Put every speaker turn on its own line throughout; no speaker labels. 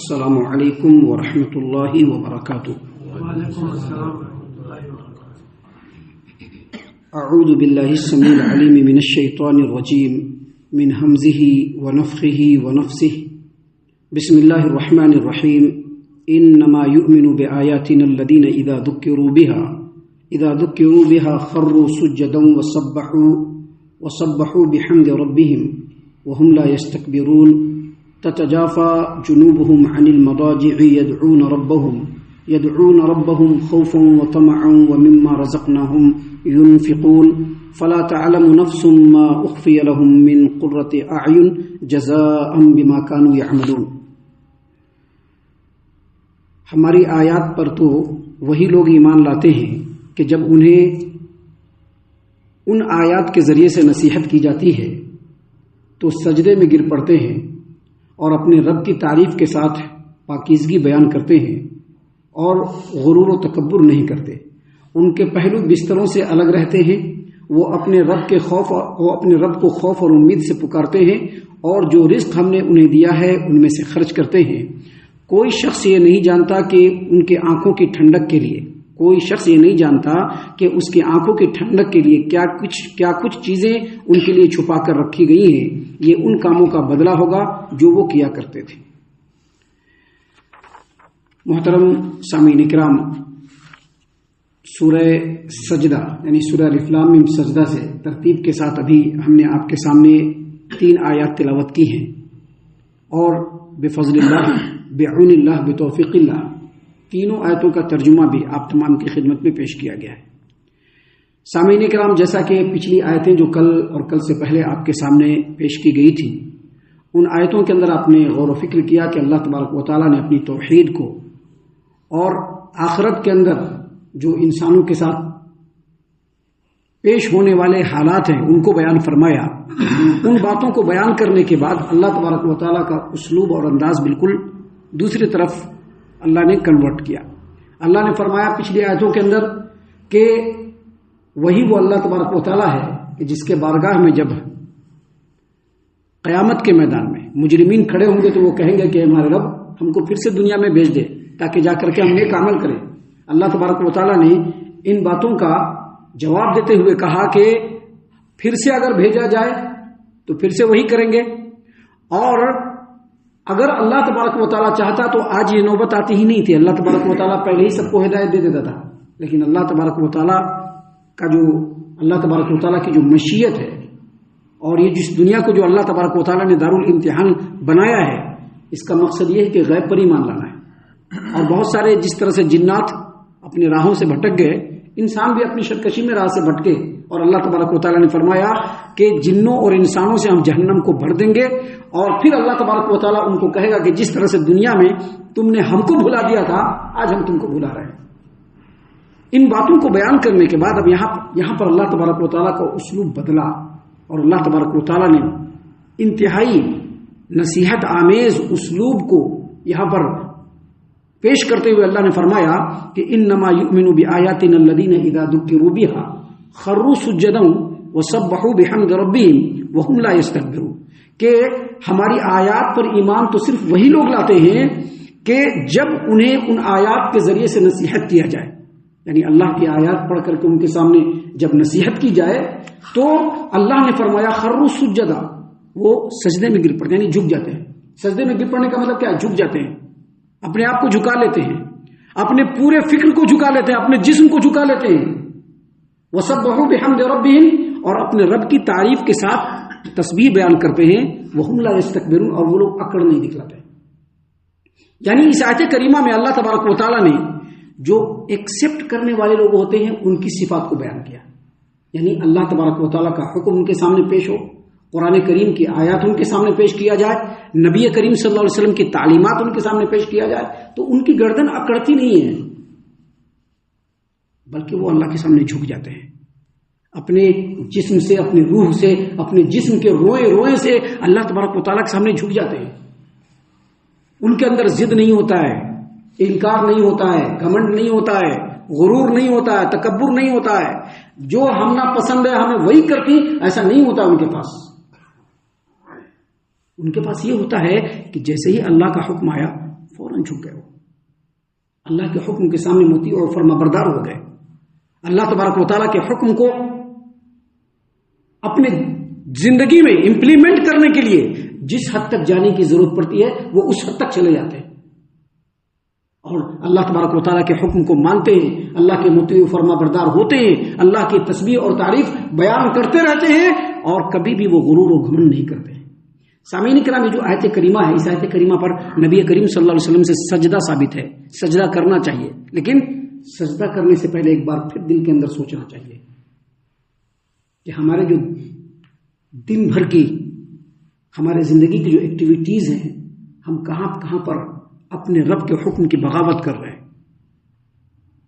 السلام علیکم ورحمۃ اللہ وبرکاتہ۔
وعلیکم السلام ورحمۃ اللہ وبرکاتہ۔
اعوذ باللہ السمیع العلیم من الشیطان الرجیم من ہمزہ ونفخہ ونفثہ۔ بسم اللہ الرحمن الرحیم۔ انما یؤمن بآیاتنا الذین اذا ذکروا بها خروا سجدا وسبحوا بحمد ربهم وهم لا يستكبرون۔ تتجافى جنوبهم عن المضاجع يدعون ربهم خوفا وطمعا ومما رزقناهم ينفقون فلا تعلم نفس ما أخفي لهم من قرة أعين جزاء بما كانوا يعملون۔ ہماری آیات پر تو وہی لوگ ایمان لاتے ہیں کہ جب انہیں ان آیات کے ذریعے سے نصیحت کی جاتی ہے تو سجدے میں گر پڑتے ہیں اور اپنے رب کی تعریف کے ساتھ پاکیزگی بیان کرتے ہیں اور غرور و تکبر نہیں کرتے۔ ان کے پہلو بستروں سے الگ رہتے ہیں۔ وہ اپنے رب کو خوف اور امید سے پکارتے ہیں اور جو رزق ہم نے انہیں دیا ہے ان میں سے خرچ کرتے ہیں۔ کوئی شخص یہ نہیں جانتا کہ ان کے آنکھوں کی ٹھنڈک کے لیے اس کی آنکھوں کی ٹھنڈک کے لیے کیا کچھ چیزیں ان کے لیے چھپا کر رکھی گئی ہیں۔ یہ ان کاموں کا بدلہ ہوگا جو وہ کیا کرتے تھے۔ محترم سامعین کرام، سورہ سجدہ یعنی سورہ الف لام میم سجدہ سے ترتیب کے ساتھ ابھی ہم نے آپ کے سامنے 3 آیات تلاوت کی ہیں اور بفضل اللہ، بعون اللہ، بتوفیق اللہ تینوں آیتوں کا ترجمہ بھی آپ تمام کی خدمت میں پیش کیا گیا ہے۔ سامعین کرام، جیسا کہ پچھلی آیتیں جو کل اور کل سے پہلے آپ کے سامنے پیش کی گئی تھی، ان آیتوں کے اندر آپ نے غور و فکر کیا کہ اللہ تبارک و تعالیٰ نے اپنی توحید کو اور آخرت کے اندر جو انسانوں کے ساتھ پیش ہونے والے حالات ہیں ان کو بیان فرمایا۔ ان باتوں کو بیان کرنے کے بعد اللہ تبارک و تعالیٰ کا اسلوب اور انداز بالکل دوسری طرف اللہ نے کنورٹ کیا۔ اللہ نے فرمایا پچھلی آیتوں کے اندر کہ وہی وہ اللہ تبارک و تعالیٰ ہے کہ جس کے بارگاہ میں جب قیامت کے میدان میں مجرمین کھڑے ہوں گے تو وہ کہیں گے کہ ہمارے رب ہم کو پھر سے دنیا میں بھیج دے تاکہ جا کر کے ہم نیک عمل کریں۔ اللہ تبارک و تعالیٰ نے ان باتوں کا جواب دیتے ہوئے کہا کہ پھر سے اگر بھیجا جائے تو پھر سے وہی کریں گے، اور اگر اللہ تبارک و تعالیٰ چاہتا تو آج یہ نوبت آتی ہی نہیں تھی۔ اللہ تبارک و تعالیٰ پہلے ہی سب کو ہدایت دے دیتا تھا، لیکن اللہ تبارک و تعالیٰ کی جو مشیت ہے اور یہ جس دنیا کو جو اللہ تبارک و تعالیٰ نے دارالامتحان بنایا ہے، اس کا مقصد یہ ہے کہ غیب پر ایمان لانا ہے۔ اور بہت سارے جس طرح سے جنات اپنے راہوں سے بھٹک گئے، انسان بھی اپنی شرکشی میں راہ سے بھٹکے، اور اللہ تبارک و تعالیٰ نے فرمایا کہ جنوں اور انسانوں سے ہم جہنم کو بھر دیں گے، اور پھر اللہ تبارک و تعالیٰ ان کو کہے گا کہ جس طرح سے دنیا میں تم نے ہم کو بھلا دیا تھا، آج ہم تم کو بھلا رہے ہیں۔ ان باتوں کو بیان کرنے کے بعد اب یہاں پر اللہ تبارک و تعالیٰ کا اسلوب بدلا، اور اللہ تبارک و تعالیٰ نے انتہائی نصیحت آمیز اسلوب کو یہاں پر پیش کرتے ہوئے اللہ نے فرمایا کہ انما یؤمن بآیاتنا الذین اذا ذکروا بها خروا سجدا وسبحوا بحمد ربهم وهم لا يستكبرون، کہ ہماری آیات پر ایمان تو صرف وہی لوگ لاتے ہیں کہ جب انہیں ان آیات کے ذریعے سے نصیحت کیا جائے، یعنی اللہ کی آیات پڑھ کر کے ان کے سامنے جب نصیحت کی جائے تو اللہ نے فرمایا خروا سجدا، وہ سجدے میں گر پڑتے ہیں، یعنی جھک جاتے ہیں۔ سجدے میں گر پڑنے کا مطلب کیا ہے؟ جھک جاتے ہیں، اپنے آپ کو جھکا لیتے ہیں، اپنے پورے فکر کو جھکا لیتے ہیں، اپنے جسم کو جھکا لیتے ہیں۔ وسبحوا بحمد ربهم، اور اپنے رب کی تعریف کے ساتھ تسبیح بیان کرتے ہیں۔ وهم لا يستكبرون، اور وہ لوگ اکڑ نہیں دکھلاتے۔ یعنی اس آیت کریمہ میں اللہ تبارک و تعالیٰ نے جو ایکسپٹ کرنے والے لوگ ہوتے ہیں ان کی صفات کو بیان کیا، یعنی اللہ تبارک و تعالیٰ کا حکم ان کے سامنے پیش ہو، قرآن کریم کی آیات ان کے سامنے پیش کیا جائے، نبی کریم صلی اللہ علیہ وسلم کی تعلیمات ان کے سامنے پیش کیا جائے، تو ان کی گردن اکڑتی نہیں ہے، بلکہ وہ اللہ کے سامنے جھک جاتے ہیں، اپنے جسم سے، اپنے روح سے، اپنے جسم کے روئے روئے سے اللہ تبارک و تعالیٰ کے سامنے جھک جاتے ہیں۔ ان کے اندر ضد نہیں ہوتا ہے، انکار نہیں ہوتا ہے، گھمنڈ نہیں ہوتا ہے، غرور نہیں ہوتا ہے، تکبر نہیں ہوتا ہے، جو ہم نا پسند ہے ہمیں وہی کرتی، ایسا نہیں ہوتا ان کے پاس۔ ان کے پاس یہ ہوتا ہے کہ جیسے ہی اللہ کا حکم آیا فوراً جھک گئے. وہ اللہ کے حکم کے سامنے مطیع اور فرما بردار ہو گئے. اللہ تبارک و تعالیٰ کے حکم کو اپنے زندگی میں امپلیمنٹ کرنے کے لیے جس حد تک جانے کی ضرورت پڑتی ہے وہ اس حد تک چلے جاتے ہیں اور اللہ تبارک و تعالیٰ کے حکم کو مانتے ہیں, اللہ کے مطیع و فرما بردار ہوتے ہیں, اللہ کی تسبیح اور تعریف بیان کرتے رہتے ہیں اور کبھی بھی وہ غرور و گھمنڈ نہیں کرتے ہیں. سامعین کرام, یہ جو آیت کریمہ ہے, اس آیت کریمہ پر نبی کریم صلی اللہ علیہ وسلم سے سجدہ ثابت ہے. سجدہ کرنا چاہیے, لیکن سجدہ کرنے سے پہلے ایک بار پھر دل کے اندر سوچنا چاہیے کہ ہمارے جو دن بھر کی ہمارے زندگی کی جو ایکٹیویٹیز ہیں, ہم کہاں کہاں پر اپنے رب کے حکم کی بغاوت کر رہے ہیں,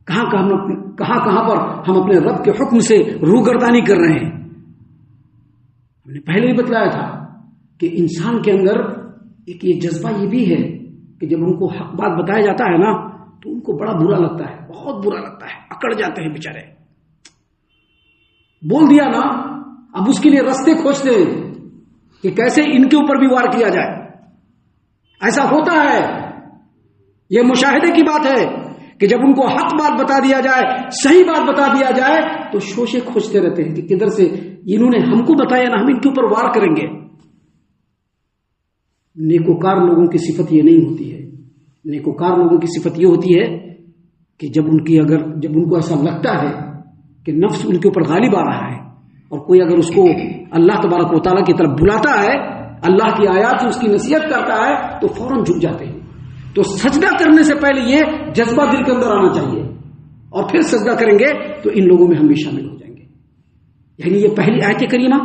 کہاں پر ہم اپنے رب کے حکم سے روگردانی کر رہے ہیں. ہم نے پہلے بھی بتلایا تھا کہ انسان کے اندر ایک یہ جذبہ یہ بھی ہے کہ جب ان کو حق بات بتایا جاتا ہے نا تو ان کو بڑا برا لگتا ہے, بہت برا لگتا ہے, اکڑ جاتے ہیں بیچارے. بول دیا نا, اب اس کے لیے رستے کھوجتے ہیں کہ کیسے ان کے اوپر بھی وار کیا جائے. ایسا ہوتا ہے, یہ مشاہدے کی بات ہے کہ جب ان کو حق بات بتا دیا جائے, صحیح بات بتا دیا جائے تو شوشے کھوجتے رہتے ہیں کہ کدھر سے انہوں نے ہم کو بتایا نا, ہم ان کے اوپر وار کریں گے. نیکوکار لوگوں کی صفت یہ نہیں ہوتی ہے. نیکوکار لوگوں کی صفت یہ ہوتی ہے کہ جب ان کو ایسا لگتا ہے کہ نفس ان کے اوپر غالب آ رہا ہے اور کوئی اگر اس کو اللہ تبارک و تعالیٰ کی طرف بلاتا ہے, اللہ کی آیات سے اس کی نصیحت کرتا ہے تو فوراً جھک جاتے ہیں. تو سجدہ کرنے سے پہلے یہ جذبہ دل کے اندر آنا چاہیے اور پھر سجدہ کریں گے تو ان لوگوں میں ہم بھی شامل ہو جائیں گے. یعنی یہ پہلی آیت کریمہ,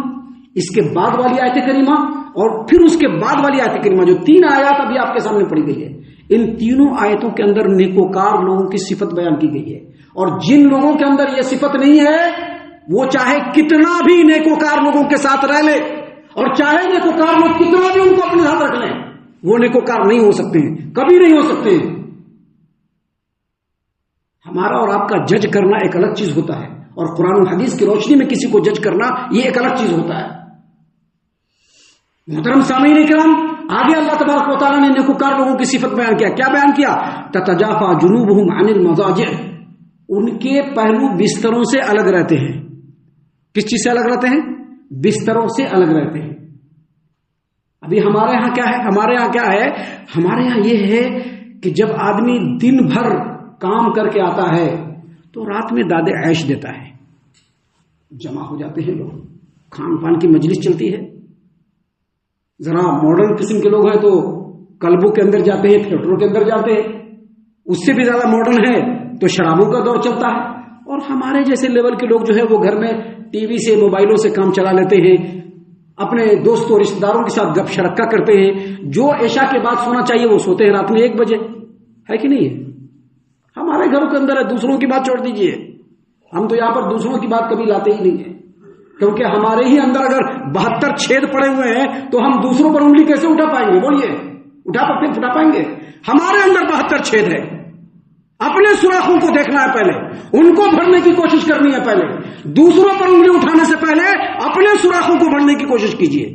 اس کے بعد والی آیت کریمہ اور پھر اس کے بعد والی آیت کریمہ, جو 3 آیات ابھی آپ کے سامنے پڑھی گئی ہے, ان تینوں آیتوں کے اندر نیکوکار لوگوں کی صفت بیان کی گئی ہے. اور جن لوگوں کے اندر یہ صفت نہیں ہے وہ چاہے کتنا بھی نیکوکار لوگوں کے ساتھ رہ لے اور چاہے نیکوکار لوگ کتنا بھی ان کو اپنے ساتھ رکھ لیں, وہ نیکوکار نہیں ہو سکتے ہیں, کبھی نہیں ہو سکتے ہیں. ہمارا اور آپ کا جج کرنا ایک الگ چیز ہوتا ہے اور قرآن و حدیث کی روشنی میں کسی کو جج کرنا یہ ایک الگ چیز ہوتا ہے. محترم سامعین کرام, آگے اللہ تبارک و تعالیٰ نے نیکوکار لوگوں کی صفت بیان کیا. کیا بیان کیا؟ تتجافا جنوبہم عن المضاجع, ان کے پہلو بستروں سے الگ رہتے ہیں. کس چیز سے الگ رہتے ہیں؟ بستروں سے الگ رہتے ہیں. ابھی ہمارے یہاں کیا ہے؟ ہمارے یہاں یہ ہے کہ جب آدمی دن بھر کام کر کے آتا ہے تو رات میں داد عیش دیتا ہے. جمع ہو جاتے ہیں لوگ, کھان پان کی مجلس چلتی ہے. ذرا ماڈرن قسم کے لوگ ہیں تو کلبوں کے اندر جاتے ہیں, تھیٹروں کے اندر جاتے ہیں. اس سے بھی زیادہ ماڈرن ہے تو شرابوں کا دور چلتا ہے. اور ہمارے جیسے لیول کے لوگ جو ہے وہ گھر میں ٹی وی سے, موبائلوں سے کام چلا لیتے ہیں, اپنے دوستوں رشتہ داروں کے ساتھ گپ شرکا کرتے ہیں. جو عشاء کے بعد سونا چاہیے وہ سوتے ہیں رات میں 1 بجے, ہے کہ نہیں ہے؟ ہمارے گھروں کے اندر ہے. دوسروں کی بات چھوڑ دیجئے, ہم تو یہاں پر دوسروں کی بات کبھی لاتے ہی نہیں ہیں, کیونکہ ہمارے ہی اندر اگر 72 چھید پڑے ہوئے ہیں تو ہم دوسروں پر انگلی کیسے اٹھا پائیں گے؟ بولیے, اٹھا پائیں گے؟ ہمارے اندر 72 چھید ہے. اپنے سوراخوں کو دیکھنا ہے, پہلے ان کو بھرنے کی کوشش کرنی ہے. پہلے دوسروں پر انگلی اٹھانے سے پہلے اپنے سوراخوں کو بھرنے کی کوشش کیجیے.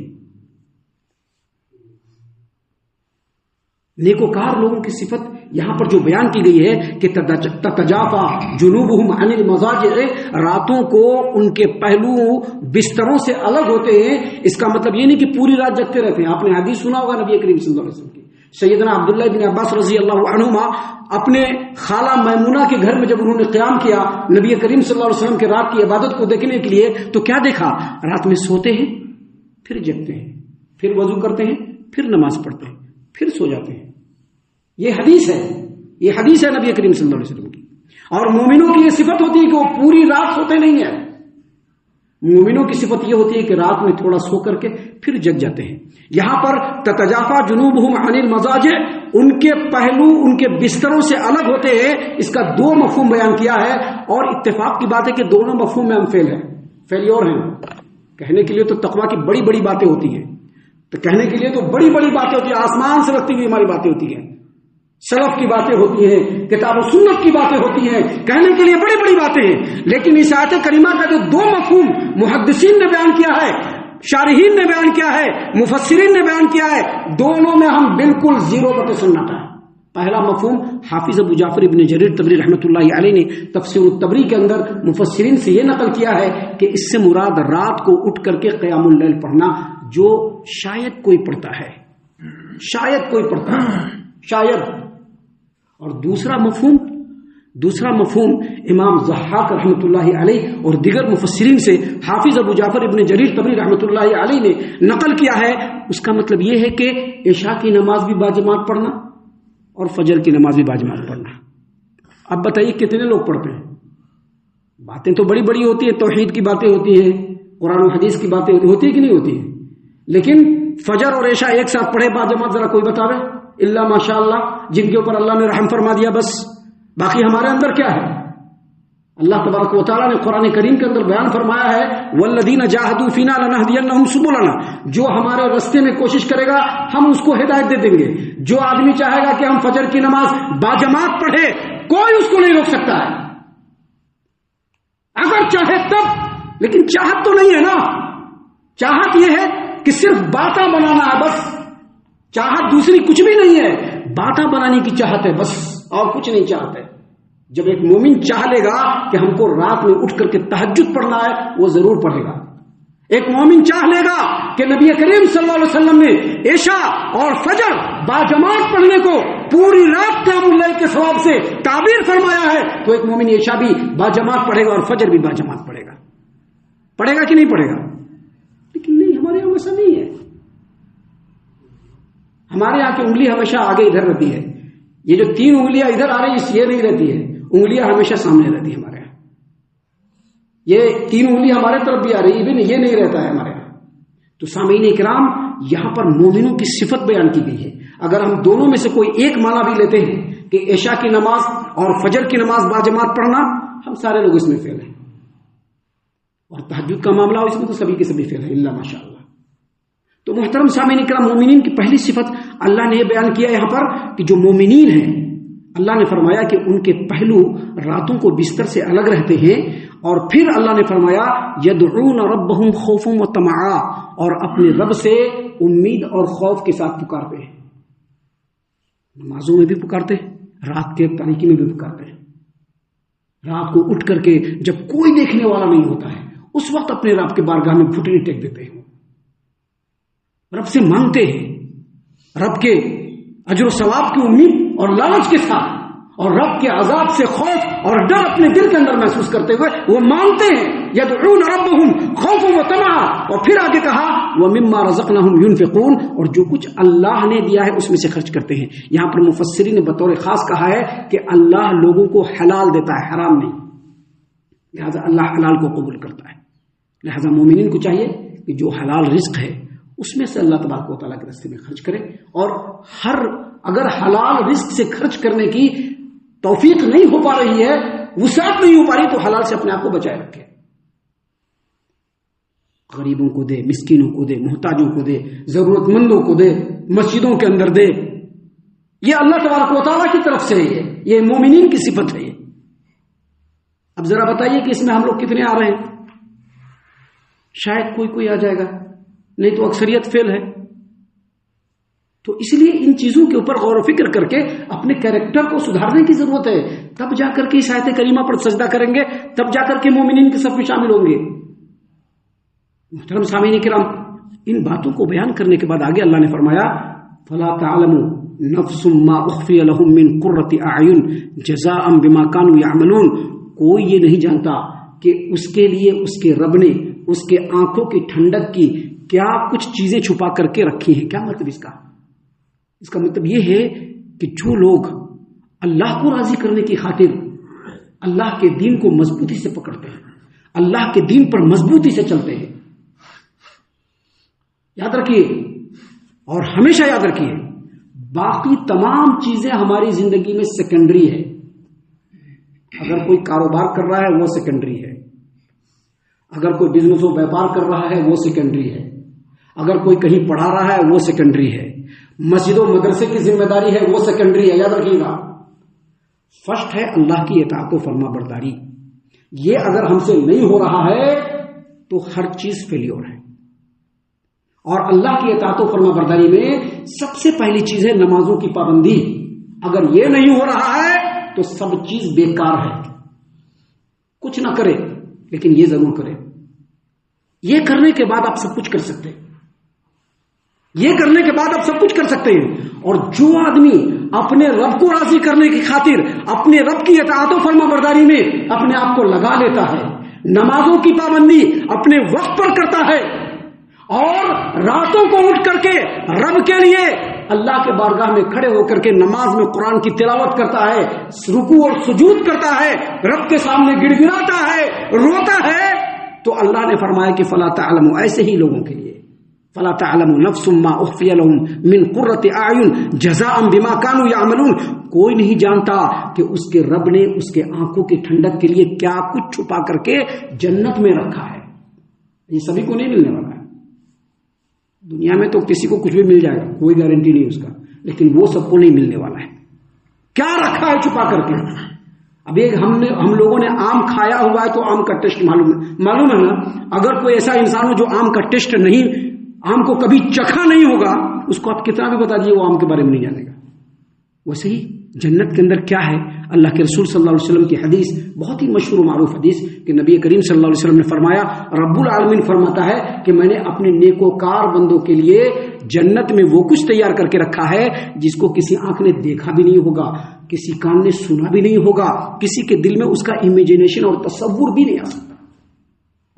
نیکوکار لوگوں کی صفت یہاں پر جو بیان کی گئی ہے کہ تتجافا جنوبہم عن المضاجع, راتوں کو ان کے پہلو بستروں سے الگ ہوتے ہیں. اس کا مطلب یہ نہیں کہ پوری رات جگتے رہتے ہیں. آپ نے حدیث سنا ہوگا نبی کریم صلی اللہ علیہ وسلم کی. سیدنا عبداللہ بن عباس رضی اللہ عنہما اپنے خالہ میمونہ کے گھر میں جب انہوں نے قیام کیا نبی کریم صلی اللہ علیہ وسلم کے رات کی عبادت کو دیکھنے کے لیے, تو کیا دیکھا؟ رات میں سوتے ہیں, پھر جگتے ہیں, پھر وضو کرتے ہیں, پھر نماز پڑھتے ہیں, پھر سو جاتے ہیں. یہ حدیث ہے نبی کریم صلی اللہ علیہ وسلم کی. اور مومنوں کی یہ صفت ہوتی ہے کہ وہ پوری رات سوتے نہیں ہیں. مومنوں کی صفت یہ ہوتی ہے کہ رات میں تھوڑا سو کر کے پھر جگ جاتے ہیں. یہاں پر تتجافا جنوبہم عن المضاجع, ان کے پہلو ان کے بستروں سے الگ ہوتے ہیں. اس کا 2 مفہوم بیان کیا ہے اور اتفاق کی بات ہے کہ دونوں مفہوم میں ہم فیلیور ہیں. کہنے کے لیے تو تقویٰ کی بڑی بڑی باتیں ہوتی ہیں, تو کہنے کے لیے تو بڑی بڑی باتیں ہوتی ہیں, آسمان سے لگتی ہوئی ہماری باتیں ہوتی ہیں, سلف کی باتیں ہوتی ہیں, کتاب و سنت کی باتیں ہوتی ہیں, کہنے کے لیے بڑی بڑی باتیں ہیں. لیکن اس آیت کریمہ کا جو 2 مفہوم محدثین نے بیان کیا ہے, شارحین نے بیان کیا ہے, مفسرین نے بیان کیا ہے, دونوں میں ہم بالکل 0 سناٹا ہے. پہلا مفہوم حافظ ابو جعفر ابن جریر طبری رحمۃ اللہ علیہ نے تفسیر الطبری کے اندر مفسرین سے یہ نقل کیا ہے کہ اس سے مراد رات کو اٹھ کر کے قیام اللیل پڑھنا، جو شاید کوئی پڑھتا ہے، شاید کوئی پڑھتا ہے، شاید۔ اور دوسرا مفہوم امام ضحاک رحمۃ اللہ علیہ اور دیگر مفسرین سے حافظ ابو جعفر ابن جریر طبری رحمۃ اللہ علیہ نے نقل کیا ہے، اس کا مطلب یہ ہے کہ عشاء کی نماز بھی باجماعت پڑھنا اور فجر کی نماز بھی باجماعت پڑھنا۔ اب بتائیے کتنے لوگ پڑھتے ہیں؟ باتیں تو بڑی بڑی ہوتی ہیں، توحید کی باتیں ہوتی ہیں، قرآن و حدیث کی باتیں ہوتی ہے کہ نہیں ہوتی ہیں، لیکن فجر اور عشاء ایک ساتھ پڑھے باجماعت ذرا کوئی بتاوے؟ اللہ ماشاء اللہ، جن کے اوپر اللہ نے رحم فرما دیا بس۔ باقی ہمارے اندر کیا ہے؟ اللہ تبارک و تعالیٰ نے قرآن کریم کے اندر بیان فرمایا ہے والذین جاہدوا فینا لنہدینہم سبلنا، جو ہمارے راستے میں کوشش کرے گا ہم اس کو ہدایت دے دیں گے۔ جو آدمی چاہے گا کہ ہم فجر کی نماز باجماعت پڑھے، کوئی اس کو نہیں روک سکتا ہے، اگر چاہے تب، لیکن چاہت تو نہیں ہے نا۔ چاہت یہ ہے کہ صرف باتیں بنانا ہے بس، چاہت دوسری کچھ بھی نہیں ہے، باتیں بنانے کی چاہت ہے بس، اور کچھ نہیں چاہتے۔ جب ایک مومن چاہ لے گا کہ ہم کو رات میں اٹھ کر کے تہجد پڑھنا ہے، وہ ضرور پڑھے گا۔ ایک مومن چاہ لے گا کہ نبی کریم صلی اللہ علیہ وسلم نے عشاء اور فجر باجماعت پڑھنے کو پوری رات قیام اللیل کے ثواب سے تعبیر فرمایا ہے، تو ایک مومن عشاء بھی باجماعت پڑھے گا اور فجر بھی باجماعت پڑھے گا۔ پڑھے گا کہ نہیں پڑھے گا؟ لیکن نہیں، ہمارے یہاں ایسا نہیں ہے۔ ہمارے یہاں کی انگلی ہمیشہ آگے ادھر رہتی ہے، یہ جو 3 انگلیاں ادھر آ رہی ہے یہ نہیں رہتی ہے، انگلیاں ہمیشہ سامنے رہتی ہے ہمارے یہاں۔ یہ 3 انگلیاں ہمارے طرف بھی آ رہی ہے، یہ نہیں رہتا ہے ہمارے یہاں۔ تو سامعین اکرام، یہاں پر مومنوں کی صفت بیان کی گئی ہے۔ اگر ہم دونوں میں سے کوئی ایک معنی بھی لیتے ہیں کہ عشاء کی نماز اور فجر کی نماز باجماعت پڑھنا، ہم سارے لوگ اس میں فیل ہیں، اور تہجد کا معاملہ اس میں تو سبھی کے سبھی فیل ہیں اللہ ماشاء اللہ۔ تو محترم سامعین اکرام، مومنین کی پہلی صفت اللہ نے یہ بیان کیا یہاں پر کہ جو مومنین ہیں، اللہ نے فرمایا کہ ان کے پہلو راتوں کو بستر سے الگ رہتے ہیں، اور پھر اللہ نے فرمایا یدعون ربهم خوفا وطمعا، اور اپنے رب سے امید اور خوف کے ساتھ پکارتے ہیں۔ نمازوں میں بھی پکارتے ہیں، رات کے تاریکی میں بھی پکارتے ہیں۔ رات کو اٹھ کر کے جب کوئی دیکھنے والا نہیں ہوتا ہے، اس وقت اپنے رب کے بارگاہ میں گھٹنے ٹیک دیتے ہیں، رب سے مانگتے ہیں، رب کے اجر و ثواب کی امید اور لالچ کے ساتھ، اور رب کے عذاب سے خوف اور ڈر اپنے دل کے اندر محسوس کرتے ہوئے وہ مانگتے ہیں۔ یدعون ربهم خوفا وطمعا، اور پھر آگے کہا ومما رزقناهم ينفقون، اور جو کچھ اللہ نے دیا ہے اس میں سے خرچ کرتے ہیں۔ یہاں پر مفسرین نے بطور خاص کہا ہے کہ اللہ لوگوں کو حلال دیتا ہے، حرام نہیں، لہذا اللہ حلال کو قبول کرتا ہے۔ لہذا مومنین کو چاہیے کہ جو حلال رزق ہے اس میں سے اللہ تبارک و تعالیٰ کے راستے میں خرچ کرے، اور اگر حلال رزق سے خرچ کرنے کی توفیق نہیں ہو پا رہی ہے، وسعت نہیں ہو پا رہی، تو حلال سے اپنے آپ کو بچائے رکھے۔ غریبوں کو دے، مسکینوں کو دے، محتاجوں کو دے، ضرورت مندوں کو دے، مسجدوں کے اندر دے۔ یہ اللہ تبارک و تعالیٰ کی طرف سے ہے، یہ مومنین کی صفت ہے۔ اب ذرا بتائیے کہ اس میں ہم لوگ کتنے آ رہے ہیں؟ شاید کوئی آ جائے گا، نہیں تو اکثریت فیل ہے۔ تو اس لیے ان چیزوں کے اوپر غور و فکر کر کے اپنے کیریکٹر کو سدھارنے کی ضرورت ہے، تب جا کر کے اس آیت کریمہ پر سجدہ کریں گے، تب جا کر کے مومنین کے صف میں شامل ہوں گے۔ محترم سامعین کرام، ان باتوں کو بیان کرنے کے بعد آگے اللہ نے فرمایا فلا تعلم نفس ما اخفی لهم من قرۃ اعین جزاء بما كانوا يعملون، کوئی یہ نہیں جانتا کہ اس کے لیے اس کے رب نے اس کے آنکھوں کی ٹھنڈک کی کیا کچھ چیزیں چھپا کر کے رکھی ہیں۔ کیا مطلب اس کا مطلب یہ ہے کہ جو لوگ اللہ کو راضی کرنے کی خاطر اللہ کے دین کو مضبوطی سے پکڑتے ہیں، اللہ کے دین پر مضبوطی سے چلتے ہیں، یاد رکھیے اور ہمیشہ یاد رکھیے، باقی تمام چیزیں ہماری زندگی میں سیکنڈری ہے۔ اگر کوئی کاروبار کر رہا ہے وہ سیکنڈری ہے، اگر کوئی بزنس و بیپار کر رہا ہے وہ سیکنڈری ہے، اگر کوئی کہیں پڑھا رہا ہے وہ سیکنڈری ہے، مسجد و مدرسے کی ذمہ داری ہے وہ سیکنڈری ہے۔ یاد رکھیے گا، فرسٹ ہے اللہ کی اطاعت و فرما برداری۔ یہ اگر ہم سے نہیں ہو رہا ہے تو ہر چیز فیلیور ہے۔ اور اللہ کی اطاعت و فرما برداری میں سب سے پہلی چیز ہے نمازوں کی پابندی۔ اگر یہ نہیں ہو رہا ہے تو سب چیز بیکار ہے. کچھ نہ کرے لیکن یہ ضرور کرے. یہ کرنے کے بعد آپ سب کچھ کر سکتے ہیں. یہ کرنے کے بعد آپ سب کچھ کر سکتے ہیں. اور جو آدمی اپنے رب کو راضی کرنے کی خاطر اپنے رب کی اطاعت و فرما برداری میں اپنے آپ کو لگا لیتا ہے، نمازوں کی پابندی اپنے وقت پر کرتا ہے اور راتوں کو اٹھ کر کے رب کے لیے اللہ کے بارگاہ میں کھڑے ہو کر کے نماز میں قرآن کی تلاوت کرتا ہے، رکوع اور سجود کرتا ہے، رب کے سامنے گڑ گڑاتا ہے، روتا ہے، تو اللہ نے فرمایا کہ فلا تعلم، ایسے ہی لوگوں کے لیے فلا تعلم نفس ما اخفی لهم من قرۃ اعین جزاء بما كانوا يعملون، کوئی نہیں جانتا کہ اس کے رب نے اس کے آنکھوں کی ٹھنڈک کے لیے کیا کچھ چھپا کر کے جنت میں رکھا ہے. یہ سبھی کو نہیں ملنے والا ہے. دنیا میں تو کسی کو کچھ بھی مل جائے گا، کوئی گارنٹی نہیں اس کا، لیکن وہ سب کو نہیں ملنے والا ہے. کیا رکھا ہے چھپا کر کے؟ اب ایک ہم لوگوں نے آم کھایا ہوا ہے تو آم کا ٹیسٹ معلوم ہے نا. اگر کوئی ایسا انسان ہو جو آم کا ٹیسٹ نہیں، آم کو کبھی چکھا نہیں ہوگا، اس کو آپ کتنا بھی بتا دیجیے وہ آم کے بارے میں نہیں جانے گا. ویسے ہی جنت کے اندر کیا ہے؟ اللہ کے رسول صلی اللہ علیہ وسلم کی حدیث، بہت ہی مشہور و معروف حدیث، کہ نبی کریم صلی اللہ علیہ وسلم نے فرمایا، رب العالمین فرماتا ہے کہ میں نے اپنے نیکوکار بندوں کے لیے جنت میں وہ کچھ تیار کر کے رکھا ہے جس کو کسی آنکھ نے دیکھا بھی نہیں ہوگا، کسی کان نے سنا بھی نہیں ہوگا، کسی کے دل میں اس کا امیجنیشن اور تصور بھی نہیں آ سکتا.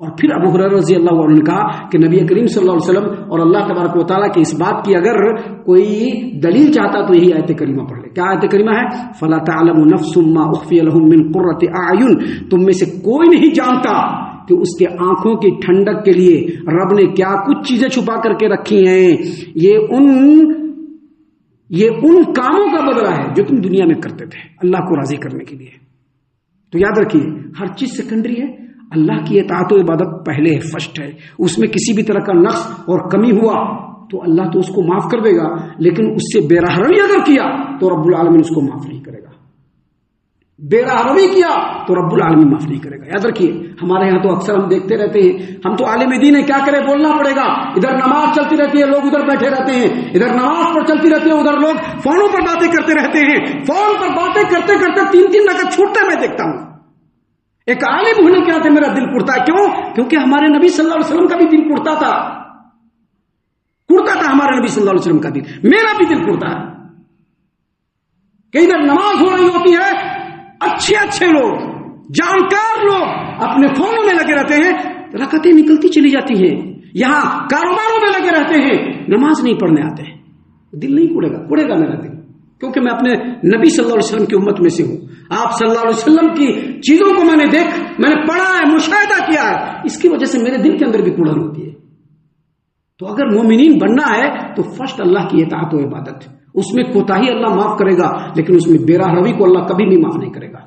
اور پھر ابو ہریرہ رضی اللہ عنہ نے کہا کہ نبی کریم صلی اللہ علیہ وسلم اور اللہ تبارک و تعالیٰ کی اس بات کی اگر کوئی دلیل چاہتا تو یہی آیت کریمہ پڑھ لے. کیا آیت کریمہ ہے؟ فلا تعلم نفس ما اخفی لهم من قرۃ اعین، تم میں سے کوئی نہیں جانتا کہ اس کے آنکھوں کی ٹھنڈک کے لیے رب نے کیا کچھ چیزیں چھپا کر کے رکھی ہیں. یہ ان کاموں کا بدلہ ہے جو تم دنیا میں کرتے تھے اللہ کو راضی کرنے کے لیے. تو یاد رکھیے ہر چیز سیکنڈری ہے، اللہ کی اطاعت و عبادت پہلے ہے، فرسٹ ہے. اس میں کسی بھی طرح کا نقص اور کمی ہوا تو اللہ تو اس کو معاف کر دے گا، لیکن اس سے بے راہ روی اگر کیا تو رب العالمین اس کو معاف نہیں کرے گا. بے راہ روی کیا تو رب العالمین معاف نہیں کرے گا. یاد رکھیے ہمارے یہاں تو اکثر ہم دیکھتے رہتے ہیں، ہم تو عالم دین ہے، کیا کرے بولنا پڑے گا. ادھر نماز چلتی رہتی ہے، لوگ ادھر بیٹھے رہتے ہیں، ادھر نماز پر چلتی رہتی ہے، ادھر لوگ فونوں پر باتیں کرتے رہتے ہیں. فون پر باتیں کرتے کرتے 3 رکعت چھوٹتے میں دیکھتا ہوں. ایک عالم ہونے کے ناطے میرا دل پڑتا ہے. کیوں؟ کیونکہ ہمارے نبی صلی اللہ علیہ وسلم کا بھی دل پڑتا تھا ہمارے نبی صلی اللہ علیہ وسلم کا دل، میرا بھی دل پڑتا ہے کہ ادھر نماز ہو رہی ہوتی ہے، اچھے لوگ، جانکار لوگ اپنے فونوں میں لگے رہتے ہیں، رکعتیں نکلتی چلی جاتی ہیں، یہاں کاروباروں میں لگے رہتے ہیں، نماز نہیں پڑھنے آتے ہیں. دل نہیں پڑے گا میرا دل، کیونکہ میں اپنے نبی صلی اللہ علیہ وسلم کی امت میں سے ہوں. آپ صلی اللہ علیہ وسلم کی چیزوں کو میں نے پڑھا ہے، مشاہدہ کیا ہے، اس کی وجہ سے میرے دل کے اندر بھی کڑن ہوتی ہے. تو اگر مومنین بننا ہے تو فرسٹ اللہ کی اطاعت و عبادت، اس میں کوتاہی اللہ معاف کرے گا، لیکن اس میں بے راہ روی کو اللہ کبھی بھی معاف نہیں کرے گا.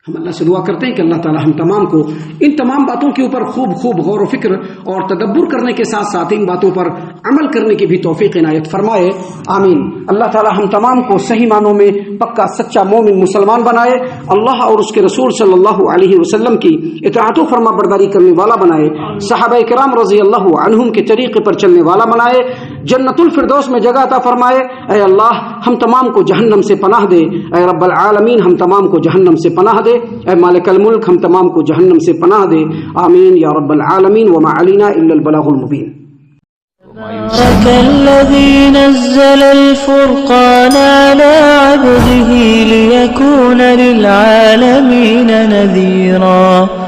ہم اللہ سے دعا کرتے ہیں کہ اللہ تعالی ہم تمام کو ان تمام باتوں کے اوپر خوب غور و فکر اور تدبر کرنے کے ساتھ ساتھ ان باتوں پر عمل کرنے کی بھی توفیق عنایت فرمائے. آمین. اللہ تعالی ہم تمام کو صحیح معنوں میں پکا سچا مومن مسلمان بنائے، اللہ اور اس کے رسول صلی اللہ علیہ وسلم کی اطاعت و فرما برداری کرنے والا بنائے، صحابہ کرام رضی اللہ عنہم کے طریقے پر چلنے والا بنائے، جنت الفردوس میں جگہ عطا فرمائے. اے اللہ ہم تمام کو جہنم سے پناہ دے، اے رب العالمین ہم تمام کو جہنم سے پناہ دے، اے مالک الملک ہم تمام کو جہنم سے پناہ دے. آمین یا رب العالمین. وما علینا الا البلاغ المبین.
تبارك الذي نزل الفرقان على عبده ليكون للعالمين نذيرا.